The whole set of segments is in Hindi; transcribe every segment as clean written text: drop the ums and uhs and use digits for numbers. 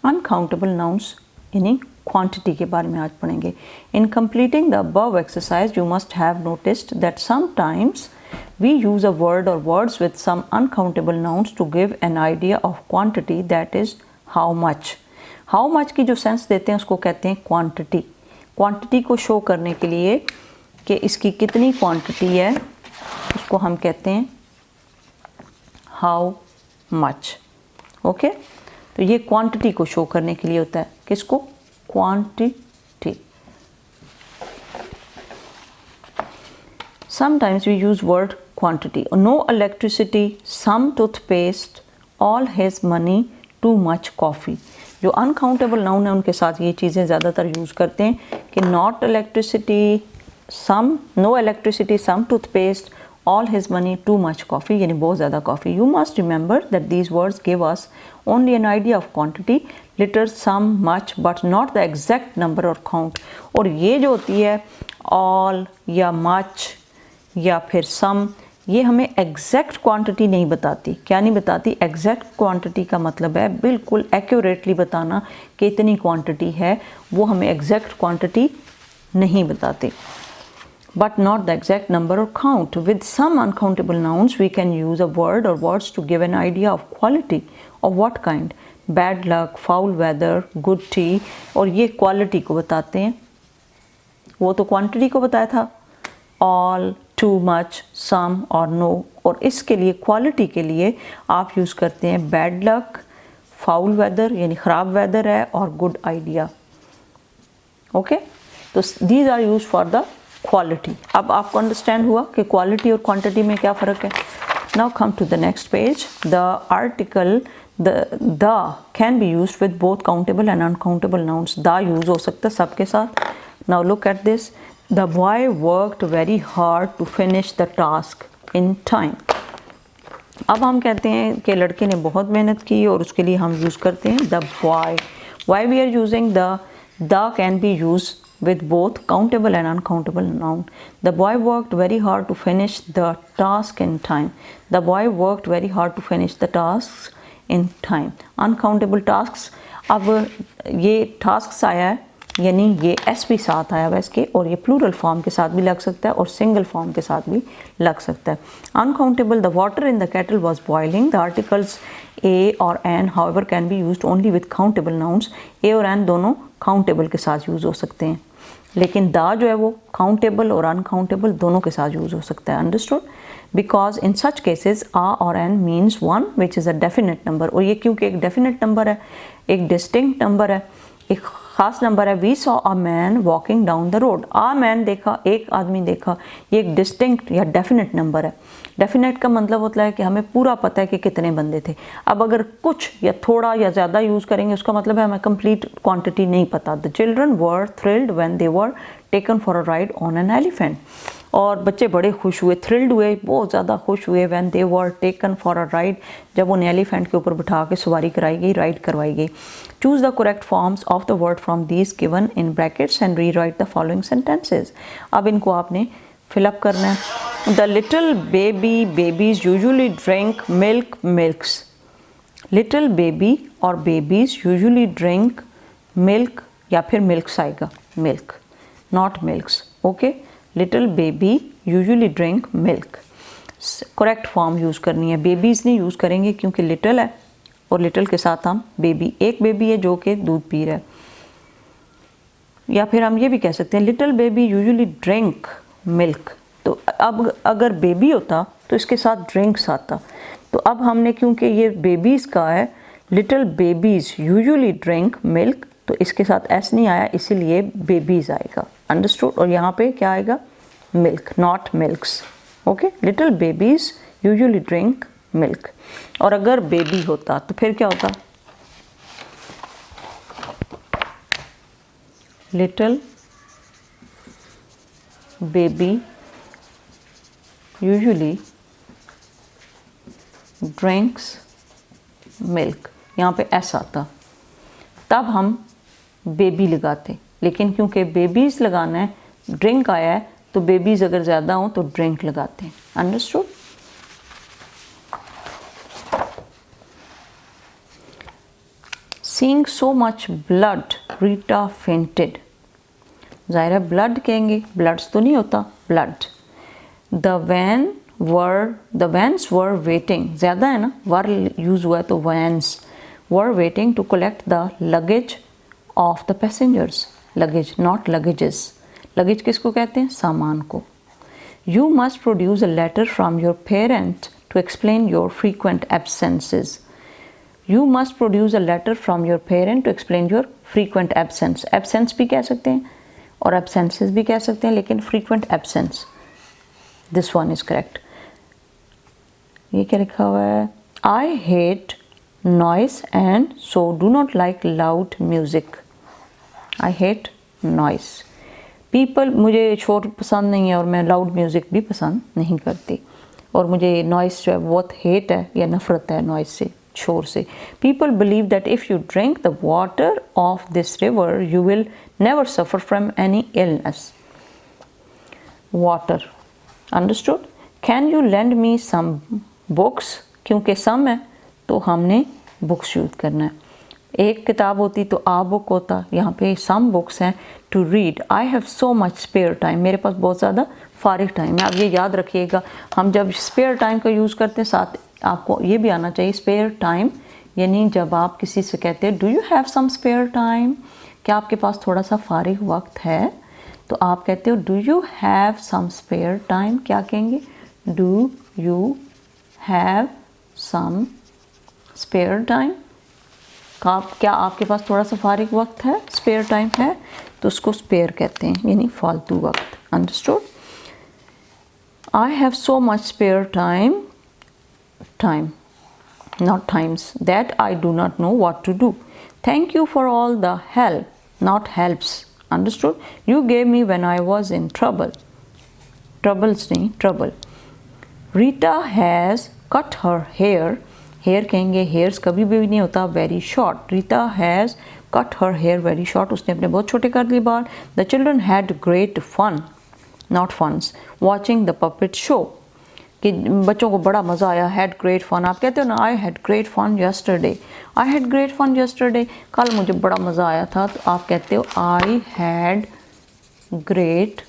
अनकाउंटेबल नाउन्स यानी क्वांटिटी के बारे में आज पढ़ेंगे। इन completing the above exercise you must have noticed that sometimes we use a word or words with some uncountable nouns to give an idea of quantity, that is how much. how much की जो सेंस देते हैं उसको कहते हैं क्वांटिटी। क्वांटिटी को शो करने के लिए कि इसकी कितनी क्वांटिटी है उसको हम कहते हैं how much। ओके, तो ये क्वांटिटी को शो करने के लिए होता है, किसको? Quantity. Sometimes we use word quantity. No electricity, some toothpaste, all his money, too much coffee. जो uncountable noun है उनके साथ ये चीज़ें ज़्यादातर यूज़ करते हैं कि not electricity, some, no electricity, some toothpaste, all his money, too much coffee, यानी बहुत ज़्यादा coffee. You must remember that these words give us only an idea of quantity, little, some, much, but not the exact number or count. और ये जो होती है all या much या फिर सम, ये हमें एग्जैक्ट क्वांटिटी नहीं बताती। क्या नहीं बताती? एग्जैक्ट क्वांटिटी का मतलब है बिल्कुल एक्यूरेटली बताना कि इतनी क्वांटिटी है, वो हमें एग्जैक्ट क्वांटिटी नहीं बताती। But not the exact number और count. With some uncountable nouns we can use a word और words to give an idea of quality. Of what kind? Bad luck, foul weather, good tea. और ये क्वालिटी को बताते हैं, वो तो क्वांटिटी को बताया था, ऑल, टू मच, सम और नो। और इसके लिए क्वालिटी के लिए आप यूज़ करते हैं बैड लक, फाउल वेदर यानी ख़राब वेदर है, और गुड आइडिया। ओके, तो these are use for the quality. अब आपको अंडरस्टैंड हुआ कि क्वालिटी और क्वांटिटी में क्या फ़र्क है। Now come to the next page. The article the can be use with both countable and uncountable nouns. The use हो सकता है सबके साथ। Now look at this. The boy worked very hard to finish the task in time. अब हम कहते हैं कि लड़के ने बहुत मेहनत की और उसके लिए हम यूज़ करते हैं the boy. Why we are using the can be used with both countable and uncountable noun. The boy worked very hard to finish the task in time. The boy worked very hard to finish the tasks in time. Uncountable tasks, अब ये tasks आया है यानी ये एस भी साथ आया हुआ इसके, और ये प्लूरल फॉर्म के साथ भी लग सकता है और सिंगल फॉर्म के साथ भी लग सकता है। Uncountable, the water in the kettle was boiling. The articles a और an however can be used only with countable nouns. A और एन दोनों काउंटेबल के साथ यूज़ हो सकते हैं, लेकिन द जो है वो काउंटेबल और अनकाउंटेबल दोनों के साथ यूज़ हो सकता है। Understood? Because in such cases a और an means one which is a definite number. और ये क्योंकि एक डेफिनेट नंबर है, एक डिस्टिंक्ट नंबर है, एक ख़ास नंबर है। We saw a man walking down the road. A man देखा, एक आदमी देखा, ये एक डिस्टिंक्ट या डेफिनेट नंबर है। डेफिनेट का मतलब होता है कि हमें पूरा पता है कि कितने बंदे थे। अब अगर कुछ या थोड़ा या ज़्यादा यूज़ करेंगे उसका मतलब है हमें कंप्लीट क्वांटिटी नहीं पता। The children were thrilled when they were taken for a ride on an elephant. और बच्चे बड़े खुश हुए, थ्रिल्ड हुए, बहुत ज़्यादा खुश हुए when they were taken for a ride, जब उन्हें एलिफेंट के ऊपर बिठा के सवारी कराई गई, राइड करवाई गई। Choose the correct forms of the word from these given in brackets and re right the following sentences. अब इनको आपने फिलअप करना है। The little baby babies usually drink milk milks. Little baby और बेबीज यूजुअली ड्रिंक मिल्क, या फिर मिल्क्स आएगा, milk not milks. Okay, little baby usually drink milk. Correct form use करनी है, बेबीज़ नहीं यूज़ करेंगे क्योंकि लिटिल है और लिटिल के साथ हम बेबी, एक बेबी है जो कि दूध पी रहा है। या फिर हम ये भी कह सकते हैं little baby usually drink milk. तो अब अगर बेबी होता तो इसके साथ ड्रिंक्स आता, तो अब हमने क्योंकि ये बेबीज़ का है, little babies usually drink milk, तो इसके साथ एस नहीं आया, इसीलिए बेबीज़ आएगा। अंडरस्टूड? और यहाँ पे क्या आएगा? Milk not milks. Okay, little babies usually drink milk. और अगर बेबी होता तो फिर क्या होता? Little baby usually drinks milk, यहाँ पे एस आता, तब हम बेबी लगाते। लेकिन क्योंकि बेबीज़ लगाना है, ड्रिंक आया है, तो बेबीज़ अगर ज़्यादा हो तो ड्रिंक लगाते हैं। Understood? Seeing so much blood, Rita fainted. ज़ाहिर है ब्लड कहेंगे, ब्लड्स तो नहीं होता, blood. The vans were waiting. ज़्यादा है ना, वर यूज़ हुआ है तो vans were waiting to collect the luggage of the passengers. Luggage, not luggages. Luggage किसको कहते हैं? सामान को. You must produce a letter from your parent to explain your frequent absences. You must produce a letter from your parent to explain your frequent absence. Absence भी कह सकते हैं और absences भी कह सकते हैं, लेकिन frequent absence. This one is correct. ये क्या लिखा हुआ है? I hate noise and so do not like loud music. I hate noise. People, मुझे शोर पसंद नहीं है और मैं loud music भी पसंद नहीं करती, और मुझे noise जो है बहुत hate है या नफरत है noise से, शोर से. People believe that if you drink the water of this river, you will never suffer from any illness. Water. Understood? Can you lend me some books? क्योंकि some है तो हमने books यूज करना है. एक किताब होती तो a book होता, यहाँ पे some books हैं to read. I have so much spare time. मेरे पास बहुत ज़्यादा फारिग टाइम है. आप ये याद रखिएगा, हम जब spare time का यूज़ करते हैं, साथ आपको ये भी आना चाहिए spare time, यानी जब आप किसी से कहते हैं do you have some spare time, क्या आपके पास थोड़ा सा फारिग वक्त है, तो आप कहते हो do you have some spare time. क्या कहेंगे? Do you have some spare time. क्या आपके पास थोड़ा सा फारिग वक्त है, spare time है, तो उसको spare कहते हैं, यानी फालतू वक्त. Understood? I have so much spare time, not times, that I do not know what to do. Thank you for all the help, not helps. Understood? You gave me when I was in trouble. Troubles नहीं, trouble. Rita has cut her hair. Hair कहेंगे, hairs कभी भी नहीं होता very short. Rita has cut her hair very short. उसने अपने बहुत छोटे कर दिए बाल. The children had great fun, not funs, watching the puppet show. कि बच्चों को बड़ा मज़ा आया. Had great fun. आप कहते हो ना I had great fun yesterday. I had great fun yesterday. कल मुझे बड़ा मज़ा आया था, तो आप कहते हो I had great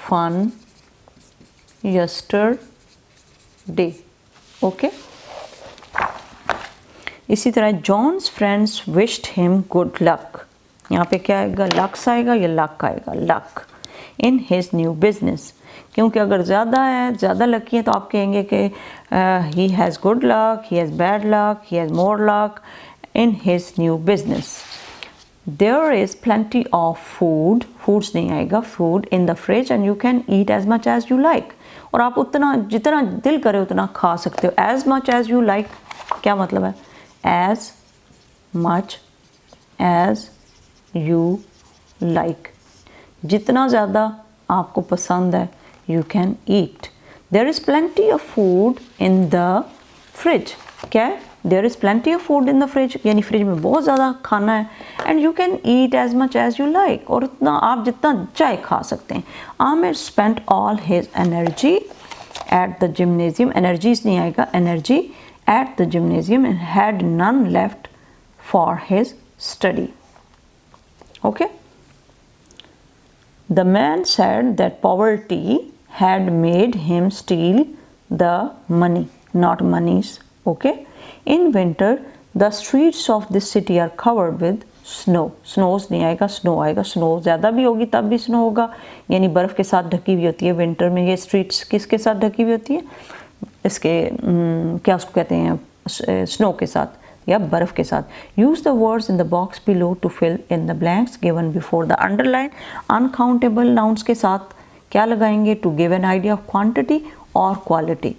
fun yesterday. Okay? इसी तरह John's friends wished him good luck. यहाँ पे क्या आएगा? लक्स आएगा या लक आएगा? Luck in his new business. क्योंकि अगर ज़्यादा है, ज़्यादा लकी है, तो आप कहेंगे कि he has good luck, he has bad luck, he has more luck in his new business. There is plenty of food, foods नहीं आएगा, food in the fridge and you can eat as much as you like. और आप उतना जितना दिल करे उतना खा सकते हो. As much as you like क्या मतलब है? As much as you like. जितना ज़्यादा आपको पसंद है, you can eat. There is plenty of food in the fridge. क्या है? There is plenty of food in the fridge, यानी फ्रिज में बहुत ज़्यादा खाना है. And you can eat as much as you like. और उतना आप जितना चाहे खा सकते हैं. Amir spent all his energy at the gymnasium. Energies नहीं आएगा, energy at the gymnasium and had none left for his study. Okay? The man said that poverty had made him steal the money, not monies. Okay? In winter, the streets of this city are covered with snow. Snows नहीं आएगा, snow आएगा. Snow ज़्यादा भी होगी तब भी snow होगा, यानी बर्फ़ के साथ ढकी हुई होती है. विंटर में ये streets किसके साथ ढकी हुई होती है? इसके क्या उसको कहते हैं? Snow के साथ या बर्फ़ के साथ. Use the words in the box below to fill in the blanks given before the underline. Uncountable nouns के साथ क्या लगाएंगे? To give an idea of quantity और quality.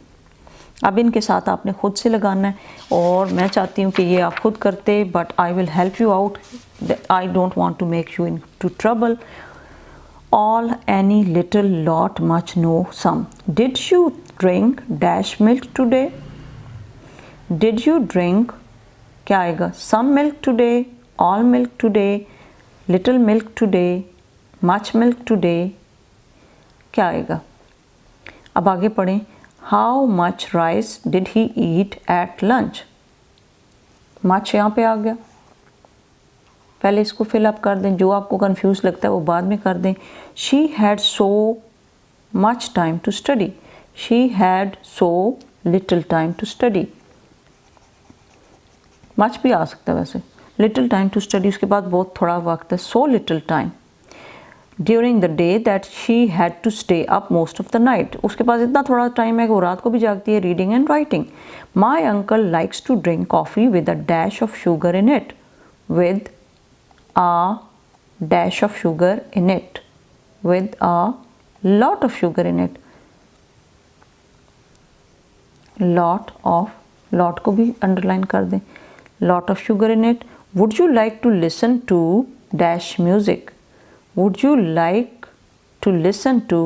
अब इनके साथ आपने खुद से लगाना है, और मैं चाहती हूँ कि ये आप खुद करते, but I will help you out. I don't want to make you into trouble. All, any, little, lot, much, no, some. Did you drink dash milk today? Did you drink क्या आएगा? Some milk today, all milk today, little milk today, much milk today. क्या आएगा? अब आगे पढ़ें. How much rice did he eat at lunch? Much यहाँ पे आ गया, पहले इसको फिलअप कर दें, जो आपको कंफ्यूज लगता है वो बाद में कर दें। She had so much time to study, she had so little time to study, much भी आ सकता है वैसे, लिटिल टाइम टू स्टडी उसके बाद बहुत थोड़ा वक्त है, so little time. During the day that she had to stay up most of the night, उसके पास इतना थोड़ा टाइम है कि वो रात को भी जागती है, reading and writing. My uncle likes to drink coffee with a dash of sugar in it, with a dash of sugar in it, with a lot of sugar in it, lot of, lot को भी underline कर दें, lot of sugar in it। would you like to listen to dash music, would you like to listen to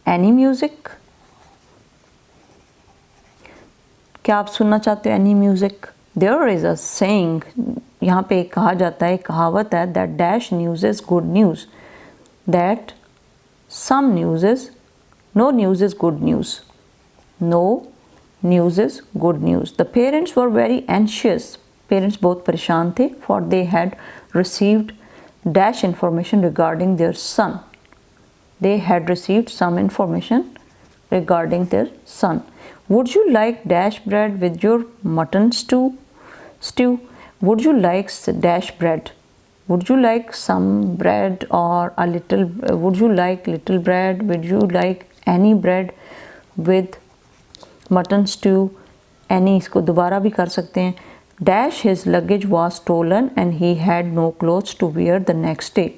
any music, क्या आप सुनना चाहते हो any music। there is a saying, यहाँ पे कहा जाता है, कहावत है, that dash news is good news, that some news is, no news is good news, no news is good news। the parents were very anxious, parents बहुत परेशान थे, for they had received dash information regarding their son, they had received some information regarding their son। would you like dash bread with your mutton stew, would you like dash bread, would you like some bread or a little, would you like little bread, would you like any bread with mutton stew, any इसको दोबारा भी कर सकते हैं। dash his luggage was stolen and he had no clothes to wear the next day,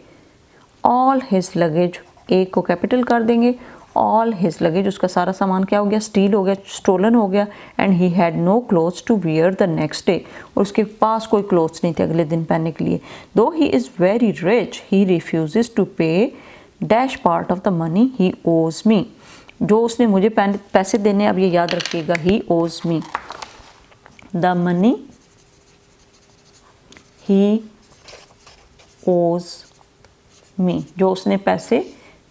all his luggage, एक को कैपिटल कर देंगे, all his luggage उसका सारा सामान क्या हो गया, स्टील हो गया, स्टोलन हो गया, and he had no clothes to wear the next day, और उसके पास कोई क्लोथ्स नहीं थे अगले दिन पहनने के लिए। though he is very rich he refuses to pay dash part of the money he owes me, जो उसने मुझे पैसे देने, अब ये याद रखिएगा, he owes me, the money he owes me, जो उसने पैसे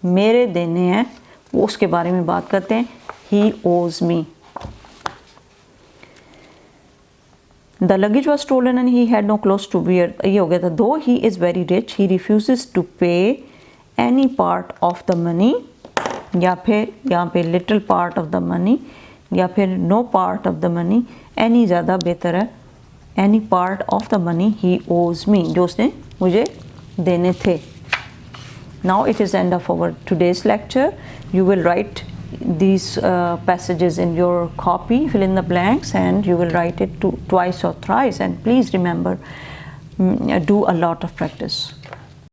मेरे देने हैं वो उसके बारे में बात करते हैं, he owes me। the luggage was stolen and he had no clothes to wear, ये हो गया था। though he is very rich he refuses to pay any part of the money, या फिर यहाँ पे little part of the money, या फिर no part of the money, any ज़्यादा बेहतर है, any part of the money he owes me, जो उसने मुझे देने थे। Now it is end of our today's lecture. You will write these passages in your copy, fill in the blanks, and you will write it twice or thrice, and please remember, do a lot of practice.